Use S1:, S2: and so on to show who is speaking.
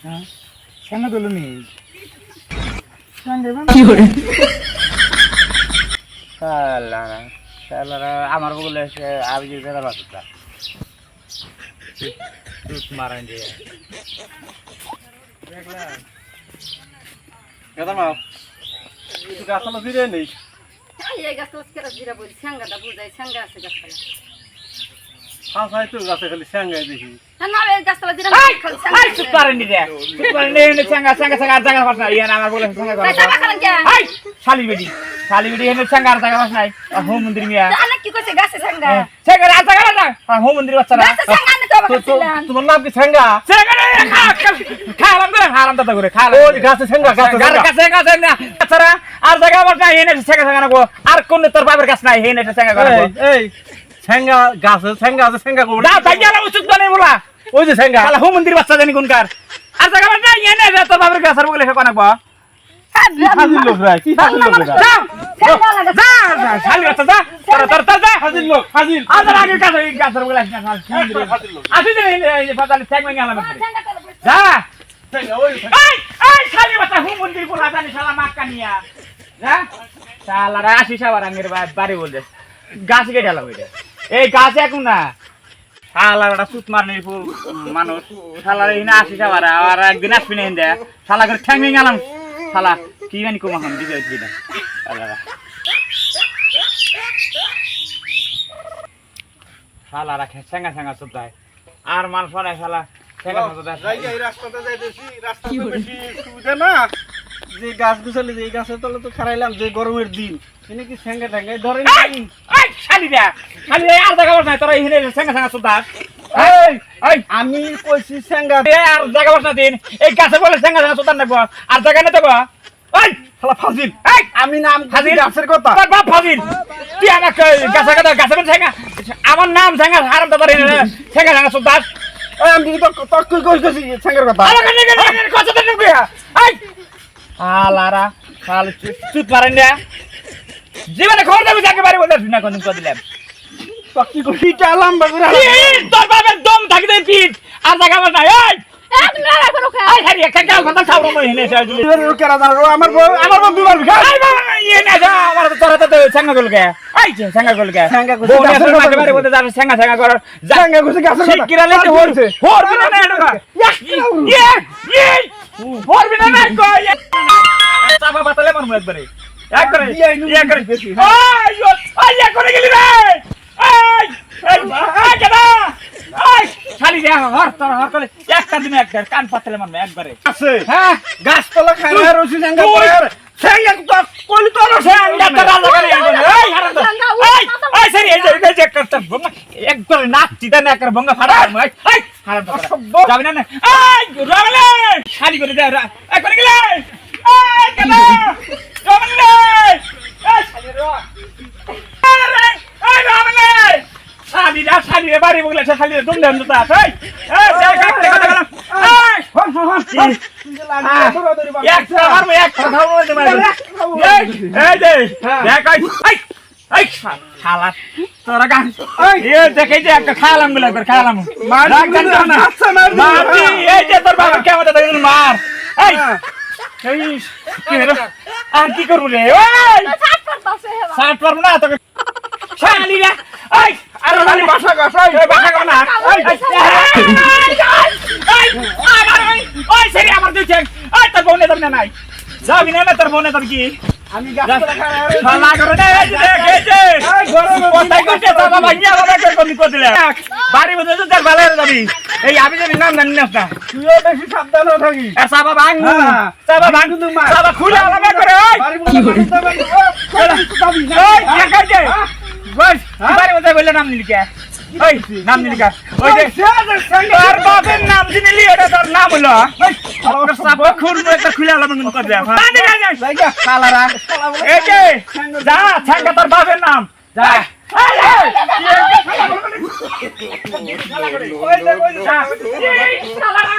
S1: হ্যাঁ সঙ্গে দিল নি সঙ্গে
S2: কি করে
S3: শালারা শালারা আমার বলে আমি যে বেদার বাচ্চা চুপ মারেন যে
S4: কেদার মা কিছু গাছালা ফিরে নেই
S5: এই গাছটা কেরা জিরা বলি সাঙ্গাটা বুঝাই সাঙ্গা আছে গাছটা
S4: হ্যাঁ ভাই তো গাছে খালি স্যাঙ্গাই দেখি
S5: না এই গাছটা জিরা খালি
S3: আই চুপ মারেন রে চুপ মারেন নে সঙ্গা সঙ্গা সঙ্গা আর জায়গা পাস না ইয়ান আমার বলে সঙ্গা করে
S5: সাঙ্গা খান কে
S3: আই শালি বেডি এনে সঙ্গা আর জায়গা পাস নাই হোম মন্দির মিয়া
S5: জানা কি কইছে গাছে সাঙ্গা
S3: সঙ্গা আর জায়গা না হোম মন্দির বাচ্চারা
S5: গাছে সাঙ্গা না তো বলছিলাম
S4: তোমার নাম কি স্যাঙ্গা
S3: সঙ্গা রে খালাম করে হারাম দাদা করে খালা
S4: ওই গাছে স্যাঙ্গা গাছে
S3: গাছে না বাচ্চারা আর জায়গা পাস নাই এনে সঙ্গা সঙ্গা না আর কোন তোর বাবার কাছে নাই এনে সঙ্গা করে
S4: এই স্যাঙ্গা গাছে স্যাঙ্গা আছে স্যাঙ্গা করব
S3: না তাই গেল উচিত বলে বলা
S4: ওই যে স্যাঙ্গা
S3: শালা হোম মন্দির বাচ্চা জানি কোনকার আর জায়গা পাস নাই এনে তোর বাবার কাছে আর বলে কোন না
S4: হাজির লোক ভাই কি হাজির লোক এটা
S5: সাঙ্গা লাগা
S3: যা শালি বাচ্চা যা তোর যা
S4: হাজির লোক হাজির
S3: আদার আগে কাছে গাছের বলে আসনা আসি যে এই পাতালে ট্যাগ মেঙ্গে আলাম
S5: সাঙ্গা তো
S3: যা
S4: স্যাঙ্গা ওই
S3: এই শালি বাচ্চা হোম মন্দির কোলা জানি শালা মাক্কা নিয়া যা শালা আসি সবার আঙ্গের বাড়ি বলে গাছ কেটে আলাম এটা এই গাছ এখন না শালাটা সুত মারনি মানুষ শালার এই না আসি সবার আর একদিন আসবি না হিন্দে শালা করে ঠ্যাং মেঙ্গে আলাম শালা কি জানি কম এখন দিতে হচ্ছে না শালারা ঠ্যাঙ্গা ঠ্যাঙ্গা সুত দেয় আর মানুষ মানে শালা ঠ্যাঙ্গা সুত দেয়
S4: জায়গা এই রাস্তাতে যাইতেছি রাস্তাতে বেশি সুবিধা না যে গাছ গুছালি যে এই গাছের তলে তো খারাইলাম যে গরমের দিন এনে কি স্যাঙ্গা ট্যাঙ্গাই ধরে
S3: এই শালিরা শালি আর জায়গা বস নাই তোরা এখানে ঠ্যাঙ্গা ঠ্যাঙ্গা সুত দেয় এই
S4: আমি কইছি স্যাঙ্গা
S3: আর জায়গা বস না দিন এই গাছে বলে ঠ্যাঙ্গা ঠ্যাঙ্গা সুত নেব আর জায়গা নেই তো এই শালা ফাজিল এই
S4: আমি নাম
S3: ফাজিল
S4: গাছের কথা
S3: তোর বাপ ফাজিল তুই আমাকে গাছে ঠ্যাঙ্গা আমার নাম ঠ্যাঙ্গা হারাম দাদা ঠ্যাঙ্গা ঠ্যাঙ্গা সুত দাস
S4: এই আমি তো তক কই কইছি স্যাঙ্গার কথা
S3: আমাকে নিয়ে কথা তো নিবি এই আলারা শালা চুপ পারেন না জীবনে খবর দেবি যাকে বাড়ি বলতে না কোন কথা দিলাম
S4: তক কি কই চালাম বাগুরা
S3: তোর বাবার দম থাকি দেই পিট আর জায়গা বস না এই
S5: তুমি না রাখো খা
S3: এই হারি একটা গাল কথা ছাউড়ো মই হেনে চাই দিলি
S4: কেরা জানো আমার বউ দুবার ভিখা
S3: এই বাবা ইয়ে না যা আমার তো তোরা তো সাঙ্গা গলকে এই যে সাঙ্গা গলকে
S4: সাঙ্গা গলকে।
S3: বউ আসলে মাকে বাড়ি বলতে যাবে সাঙ্গা সাঙ্গা কর
S4: স্যাঙ্গা কইছে গাছের কথা
S3: শিগগির আলে হরছে হরবি না এটা ইয়ে ইয়ে হরবি না কই চাপা বাতালে মারমু একবারে একবারে ইয়ে করে বেশি ওই ওই ইয়ে করে গেলি রে এই এই কেডা এই খালি দে হর তোর হর করে একটা দিন একটা কান পাতলে মারমু একবারে
S4: আছে
S3: হ্যাঁ
S4: গাছ তলা খায় না রসি স্যাঙ্গা
S3: তুই-
S4: পড়ে স্যাঙ্গা তো কইলি তো
S3: সাঙ্গা তো রাজা করে এই হারাম এই এই সরি এই যে একটা বঙ্গা একবারে নাচতি দেন একবার বঙ্গা ফাড়া মারমু এই হারাম তো যাবি না না এই রামলে খালি করে দে এই করে গেলে এই কেন রামলে এই খালি র এই রামলে শালি রে বাড়ি বগলে শালি রে দুম দেন তো এই এই কাটতে কথা বল এই হন হন একটা মারবো একটা খাবো বলতে মারবো এই যে দেখ এই এই খালা তোরা গান এ দেখে যে একটা খালাম গুলো একবার খালাম মার না মারবি এই যে তোর বাবা কেমন দেখেন মার এই এই কি হলো আর কি করব রে ওই
S5: সাত করতেছে হেবা
S3: সাত পারবো না তোকে শালি রে এই আর শালি বাসা গাছ এই বাসা গাছ না এই আমার ওই সেরি আমার দিছে এই তোর বোনে তোর নাই যাবি না তোর বোনে তোর কি
S4: আমি গাছ তলা খায় না
S3: শালা করে দে এই দেখ এই যে কোথায় কোথায় তো বাবা ইয়া বাবা করে কোন কো দিলে বাড়ি মধ্যে তো তার ভালো যাবি এই আমি যদি নাম জানি না
S4: তুইও বেশি সাবধান হয়ে থাকিস
S3: এ সাবা ভাঙু সাবা ভাঙু সাবা খুলে আলাদা করে ওই
S4: কি করে
S3: ওই ইয়া কাটে বস বাড়ি মধ্যে বললে নাম নিলিকা ওই নাম নিলিকা ওই যে তোর বাপের নাম দিলি এটা তোর নাম হলো ওই সাবা খুলে একটা খুলে আলাদা করে দে
S4: জায়গা
S3: শালারা এই যে যা ছাঙ্গা তোর বাপের নাম যা এই শালা করে ওই যে যা এই শালারা